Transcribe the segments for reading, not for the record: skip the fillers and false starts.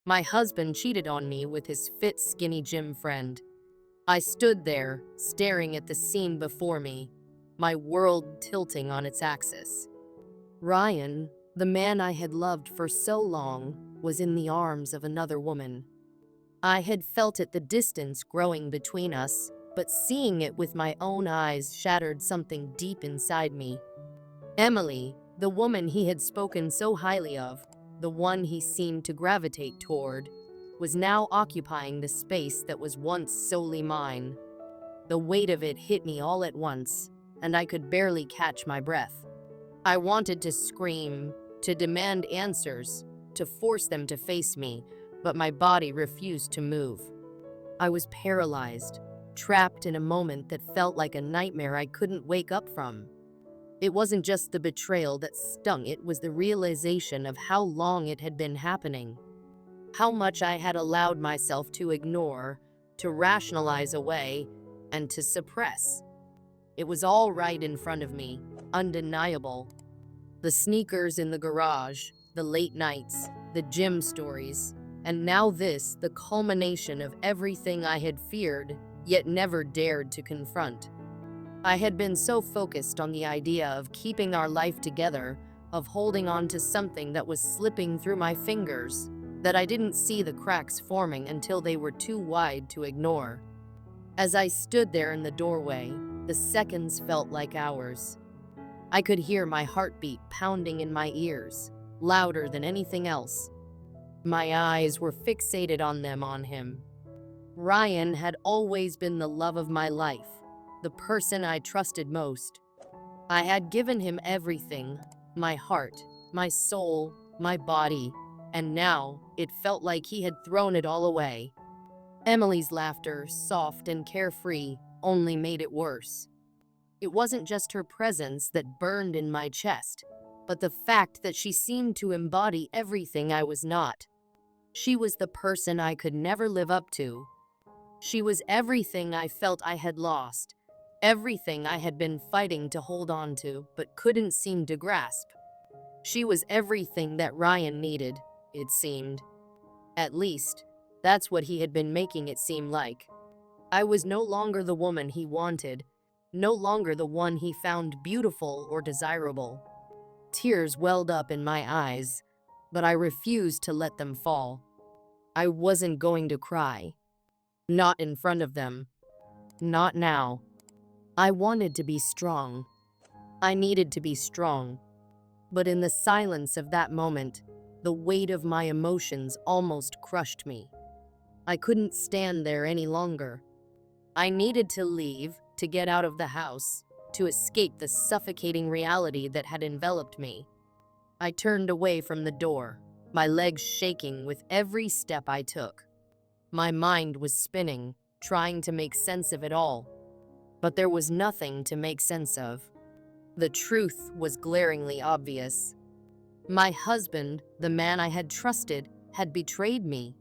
My husband cheated on me with his fit, skinny gym friend. I stood there, staring at the scene before me, my world tilting on its axis. Ryan, the man I had loved for so long, was in the arms of another woman. I had felt it, the distance growing between us, but seeing it with my own eyes shattered something deep inside me. Emily, the woman he had spoken so highly of, the one he seemed to gravitate toward, was now occupying the space that was once solely mine. The weight of it hit me all at once, and I could barely catch my breath. I wanted to scream, to demand answers, to force them to face me, but my body refused to move. I was paralyzed, trapped in a moment that felt like a nightmare I couldn't wake up from. It wasn't just the betrayal that stung, it was the realization of how long it had been happening. How much I had allowed myself to ignore, to rationalize away, and to suppress. It was all right in front of me, undeniable. The sneakers in the garage, the late nights, the gym stories, and now this, the culmination of everything I had feared, yet never dared to confront. I had been so focused on the idea of keeping our life together, of holding on to something that was slipping through my fingers, that I didn't see the cracks forming until they were too wide to ignore. As I stood there in the doorway, the seconds felt like hours. I could hear my heartbeat pounding in my ears, louder than anything else. My eyes were fixated on him. Ryan had always been the love of my life, the person I trusted most. I had given him everything, my heart, my soul, my body, and now it felt like he had thrown it all away. Emily's laughter, soft and carefree, only made it worse. It wasn't just her presence that burned in my chest, but the fact that she seemed to embody everything I was not. She was the person I could never live up to. She was everything I felt I had lost, everything I had been fighting to hold on to but couldn't seem to grasp. She was everything that Ryan needed, it seemed. At least, that's what he had been making it seem like. I was no longer the woman he wanted, no longer the one he found beautiful or desirable. Tears welled up in my eyes, but I refused to let them fall. I wasn't going to cry. Not in front of them. Not now. I wanted to be strong. I needed to be strong. But in the silence of that moment, the weight of my emotions almost crushed me. I couldn't stand there any longer. I needed to leave, to get out of the house, to escape the suffocating reality that had enveloped me. I turned away from the door, my legs shaking with every step I took. My mind was spinning, trying to make sense of it all. But there was nothing to make sense of. The truth was glaringly obvious. My husband, the man I had trusted, had betrayed me.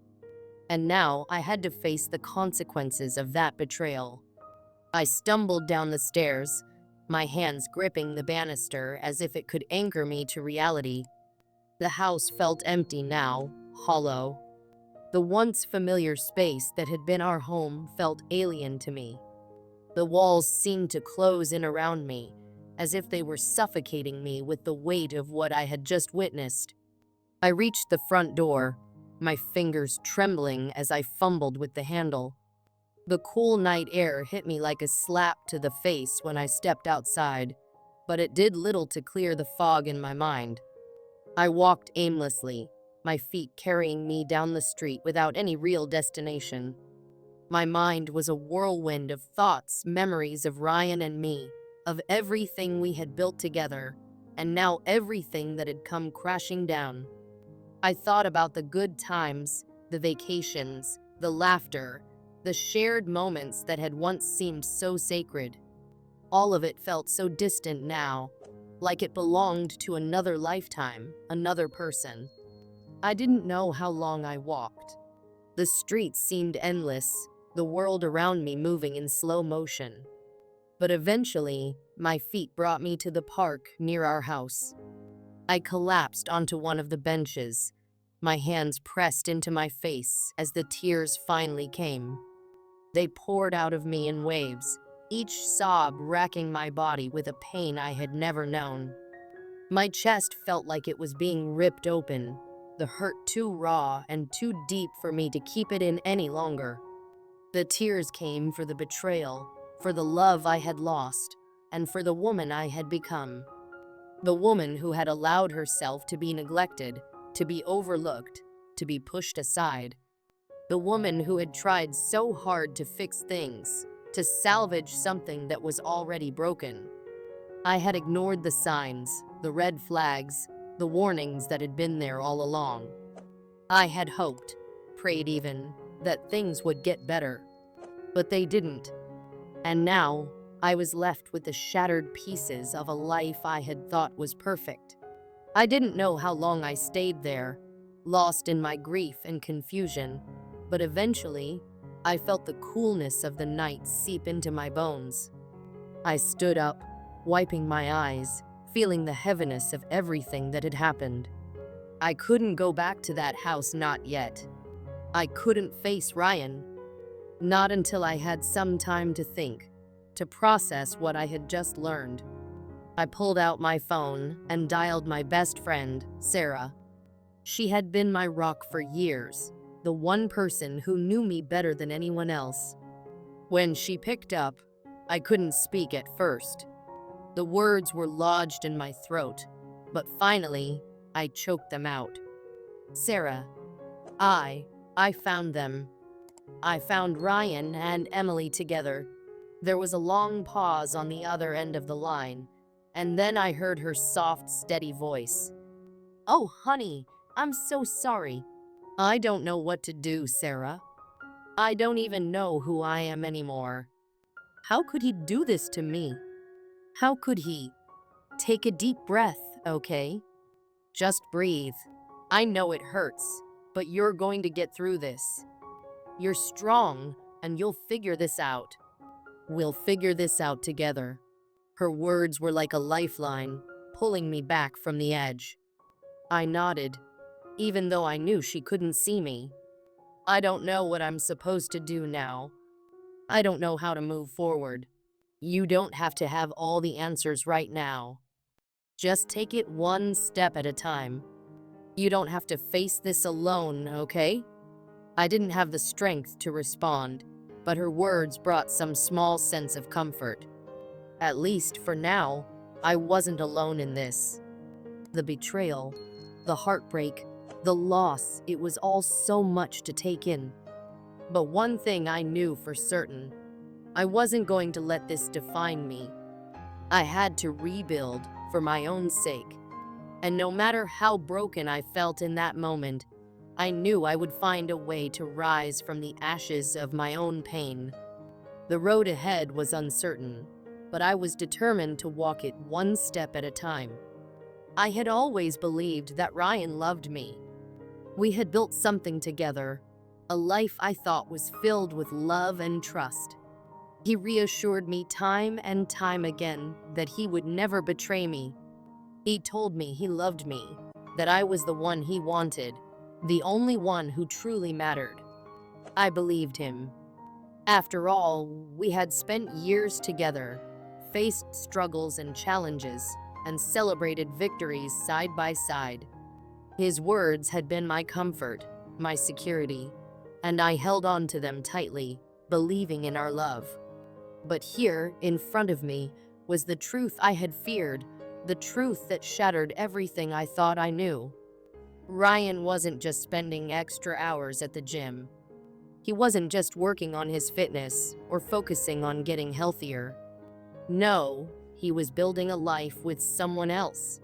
And now I had to face the consequences of that betrayal. I stumbled down the stairs, my hands gripping the banister as if it could anchor me to reality. The house felt empty now, hollow. The once familiar space that had been our home felt alien to me. The walls seemed to close in around me, as if they were suffocating me with the weight of what I had just witnessed. I reached the front door, my fingers trembling as I fumbled with the handle. The cool night air hit me like a slap to the face when I stepped outside, but it did little to clear the fog in my mind. I walked aimlessly, my feet carrying me down the street without any real destination. My mind was a whirlwind of thoughts, memories of Ryan and me, of everything we had built together, and now everything that had come crashing down. I thought about the good times, the vacations, the laughter, the shared moments that had once seemed so sacred. All of it felt so distant now, like it belonged to another lifetime, another person. I didn't know how long I walked. The streets seemed endless, the world around me moving in slow motion. But eventually, my feet brought me to the park near our house. I collapsed onto one of the benches, my hands pressed into my face as the tears finally came. They poured out of me in waves, each sob racking my body with a pain I had never known. My chest felt like it was being ripped open, the hurt too raw and too deep for me to keep it in any longer. The tears came for the betrayal, for the love I had lost, and for the woman I had become. The woman who had allowed herself to be neglected, to be overlooked, to be pushed aside. The woman who had tried so hard to fix things, to salvage something that was already broken. I had ignored the signs, the red flags, the warnings that had been there all along. I had hoped, prayed even, that things would get better. But they didn't. And now, I was left with the shattered pieces of a life I had thought was perfect. I didn't know how long I stayed there, lost in my grief and confusion, but eventually, I felt the coolness of the night seep into my bones. I stood up, wiping my eyes, feeling the heaviness of everything that had happened. I couldn't go back to that house, not yet. I couldn't face Ryan. Not until I had some time to think, to process what I had just learned. I pulled out my phone and dialed my best friend, Sarah. She had been my rock for years, the one person who knew me better than anyone else. When she picked up, I couldn't speak at first. The words were lodged in my throat, but finally, I choked them out. Sarah, I found them. I found Ryan and Emily together. There was a long pause on the other end of the line, and then I heard her soft, steady voice. Oh, honey, I'm so sorry. I don't know what to do, Sarah. I don't even know who I am anymore. How could he do this to me? How could he? Take a deep breath, okay? Just breathe. I know it hurts, but you're going to get through this. You're strong, and you'll figure this out. We'll figure this out together. Her words were like a lifeline, pulling me back from the edge. I nodded, even though I knew she couldn't see me. I don't know what I'm supposed to do now. I don't know how to move forward. You don't have to have all the answers right now. Just take it one step at a time. You don't have to face this alone, okay? I didn't have the strength to respond, but her words brought some small sense of comfort. At least for now, I wasn't alone in this. The betrayal, the heartbreak, the loss, it was all so much to take in. But one thing I knew for certain, I wasn't going to let this define me. I had to rebuild for my own sake. And no matter how broken I felt in that moment, I knew I would find a way to rise from the ashes of my own pain. The road ahead was uncertain, but I was determined to walk it one step at a time. I had always believed that Ryan loved me. We had built something together, a life I thought was filled with love and trust. He reassured me time and time again that he would never betray me. He told me he loved me, that I was the one he wanted, the only one who truly mattered. I believed him. After all, we had spent years together, faced struggles and challenges, and celebrated victories side by side. His words had been my comfort, my security, and I held on to them tightly, believing in our love. But here, in front of me, was the truth I had feared, the truth that shattered everything I thought I knew. Ryan wasn't just spending extra hours at the gym. He wasn't just working on his fitness or focusing on getting healthier. No, he was building a life with someone else.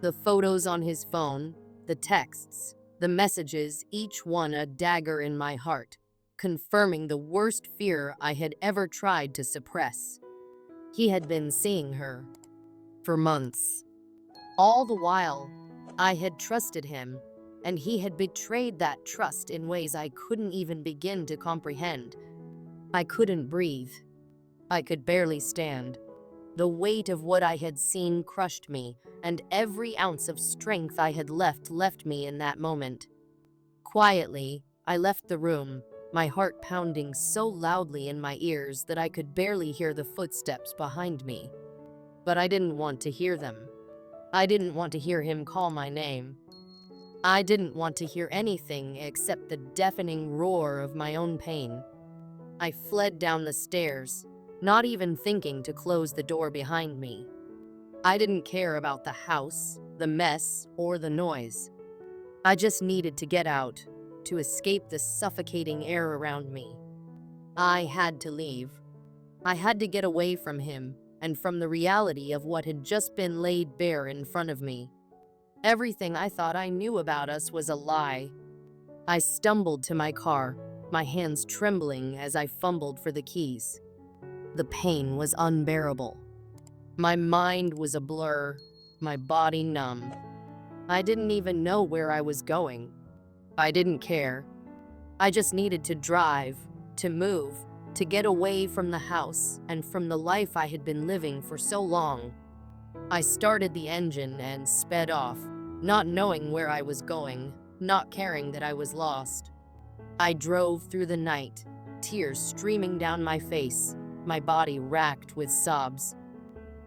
The photos on his phone, the texts, the messages, each one a dagger in my heart, confirming the worst fear I had ever tried to suppress. He had been seeing her for months. All the while, I had trusted him, and he had betrayed that trust in ways I couldn't even begin to comprehend. I couldn't breathe. I could barely stand. The weight of what I had seen crushed me, and every ounce of strength I had left me in that moment. Quietly, I left the room, my heart pounding so loudly in my ears that I could barely hear the footsteps behind me. But I didn't want to hear them. I didn't want to hear him call my name. I didn't want to hear anything except the deafening roar of my own pain. I fled down the stairs, not even thinking to close the door behind me. I didn't care about the house, the mess, or the noise. I just needed to get out, to escape the suffocating air around me. I had to leave. I had to get away from him and from the reality of what had just been laid bare in front of me. Everything I thought I knew about us was a lie. I stumbled to my car, my hands trembling as I fumbled for the keys. The pain was unbearable. My mind was a blur, my body numb. I didn't even know where I was going. I didn't care. I just needed to drive, to move, to get away from the house and from the life I had been living for so long. I started the engine and sped off, not knowing where I was going, not caring that I was lost. I drove through the night, tears streaming down my face, my body racked with sobs.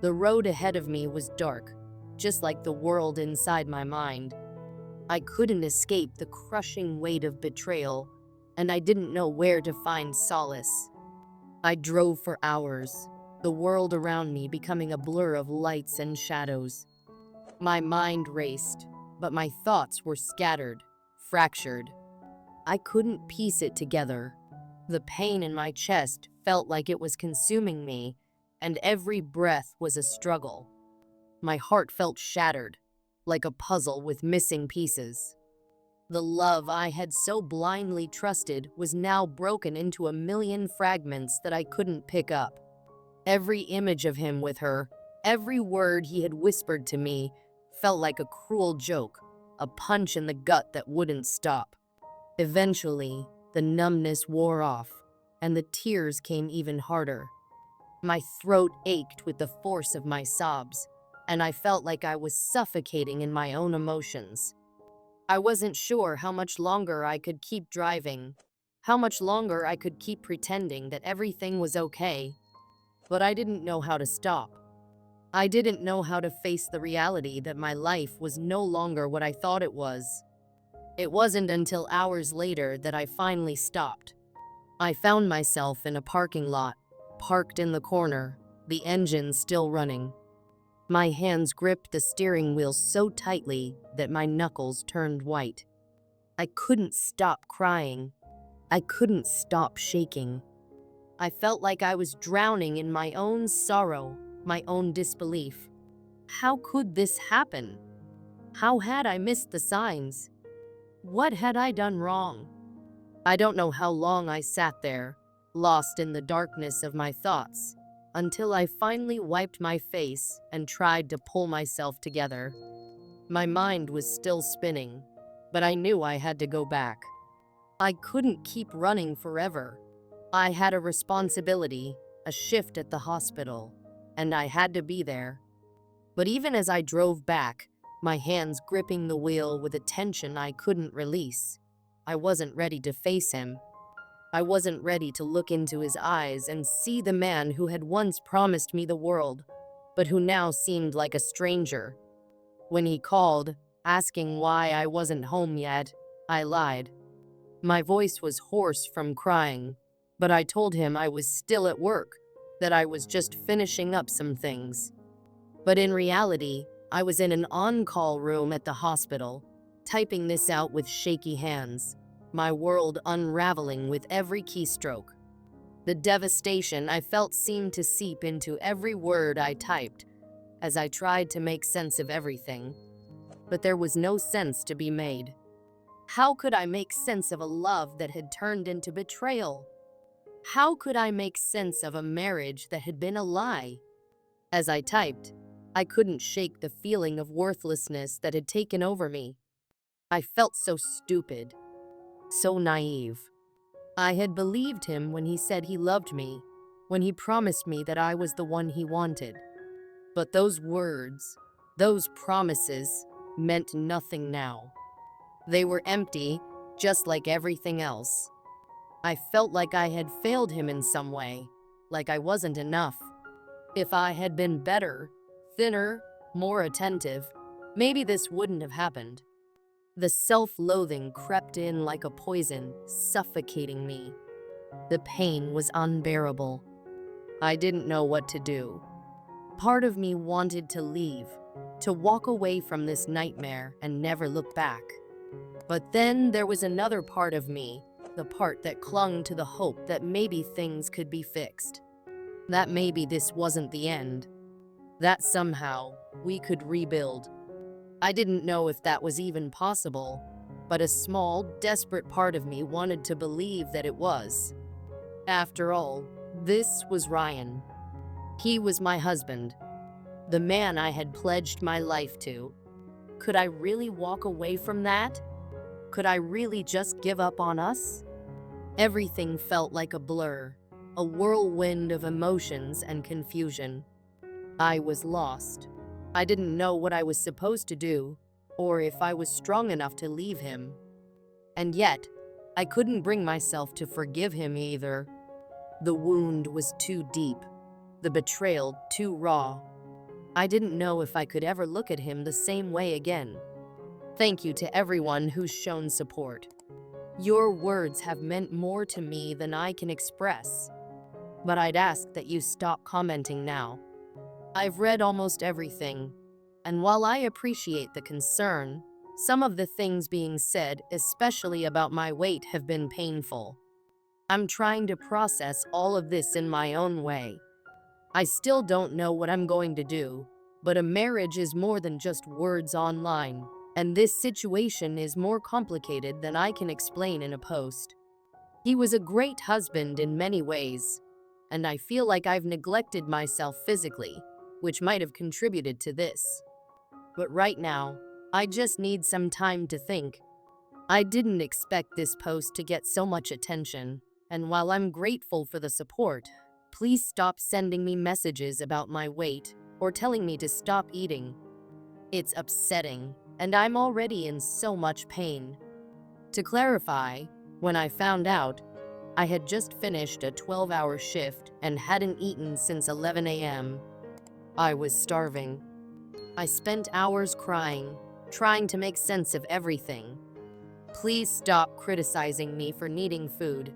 The road ahead of me was dark, just like the world inside my mind. I couldn't escape the crushing weight of betrayal, and I didn't know where to find solace. I drove for hours, the world around me becoming a blur of lights and shadows. My mind raced, but my thoughts were scattered, fractured. I couldn't piece it together. The pain in my chest felt like it was consuming me, and every breath was a struggle. My heart felt shattered, like a puzzle with missing pieces. The love I had so blindly trusted was now broken into a million fragments that I couldn't pick up. Every image of him with her, every word he had whispered to me, felt like a cruel joke, a punch in the gut that wouldn't stop. Eventually, the numbness wore off, and the tears came even harder. My throat ached with the force of my sobs, and I felt like I was suffocating in my own emotions. I wasn't sure how much longer I could keep driving, how much longer I could keep pretending that everything was okay, but I didn't know how to stop. I didn't know how to face the reality that my life was no longer what I thought it was. It wasn't until hours later that I finally stopped. I found myself in a parking lot, parked in the corner, the engine still running. My hands gripped the steering wheel so tightly that my knuckles turned white. I couldn't stop crying. I couldn't stop shaking. I felt like I was drowning in my own sorrow, my own disbelief. How could this happen? How had I missed the signs? What had I done wrong? I don't know how long I sat there, lost in the darkness of my thoughts, until I finally wiped my face and tried to pull myself together. My mind was still spinning, but I knew I had to go back. I couldn't keep running forever. I had a responsibility, a shift at the hospital, and I had to be there. But even as I drove back, my hands gripping the wheel with a tension I couldn't release, I wasn't ready to face him. I wasn't ready to look into his eyes and see the man who had once promised me the world, but who now seemed like a stranger. When he called, asking why I wasn't home yet, I lied. My voice was hoarse from crying, but I told him I was still at work, that I was just finishing up some things. But in reality, I was in an on-call room at the hospital, typing this out with shaky hands, my world unraveling with every keystroke. The devastation I felt seemed to seep into every word I typed as I tried to make sense of everything. But there was no sense to be made. How could I make sense of a love that had turned into betrayal? How could I make sense of a marriage that had been a lie? As I typed, I couldn't shake the feeling of worthlessness that had taken over me. I felt so stupid, so naive. I had believed him when he said he loved me, when he promised me that I was the one he wanted. But those words, those promises, meant nothing now. They were empty, just like everything else. I felt like I had failed him in some way, like I wasn't enough. If I had been better, thinner, more attentive, maybe this wouldn't have happened. The self-loathing crept in like a poison, suffocating me. The pain was unbearable. I didn't know what to do. Part of me wanted to leave, to walk away from this nightmare and never look back. But then there was another part of me, the part that clung to the hope that maybe things could be fixed. That maybe this wasn't the end. That somehow we could rebuild. I didn't know if that was even possible, but a small, desperate part of me wanted to believe that it was. After all, this was Ryan. He was my husband, the man I had pledged my life to. Could I really walk away from that? Could I really just give up on us? Everything felt like a blur, a whirlwind of emotions and confusion. I was lost. I didn't know what I was supposed to do, or if I was strong enough to leave him. And yet, I couldn't bring myself to forgive him either. The wound was too deep, the betrayal too raw. I didn't know if I could ever look at him the same way again. Thank you to everyone who's shown support. Your words have meant more to me than I can express. But I'd ask that you stop commenting now. I've read almost everything, and while I appreciate the concern, some of the things being said, especially about my weight, have been painful. I'm trying to process all of this in my own way. I still don't know what I'm going to do, but a marriage is more than just words online, and this situation is more complicated than I can explain in a post. He was a great husband in many ways, and I feel like I've neglected myself physically, which might have contributed to this. But right now, I just need some time to think. I didn't expect this post to get so much attention, and while I'm grateful for the support, please stop sending me messages about my weight or telling me to stop eating. It's upsetting, and I'm already in so much pain. To clarify, when I found out, I had just finished a 12-hour shift and hadn't eaten since 11 a.m. I was starving. I spent hours crying, trying to make sense of everything. Please stop criticizing me for needing food.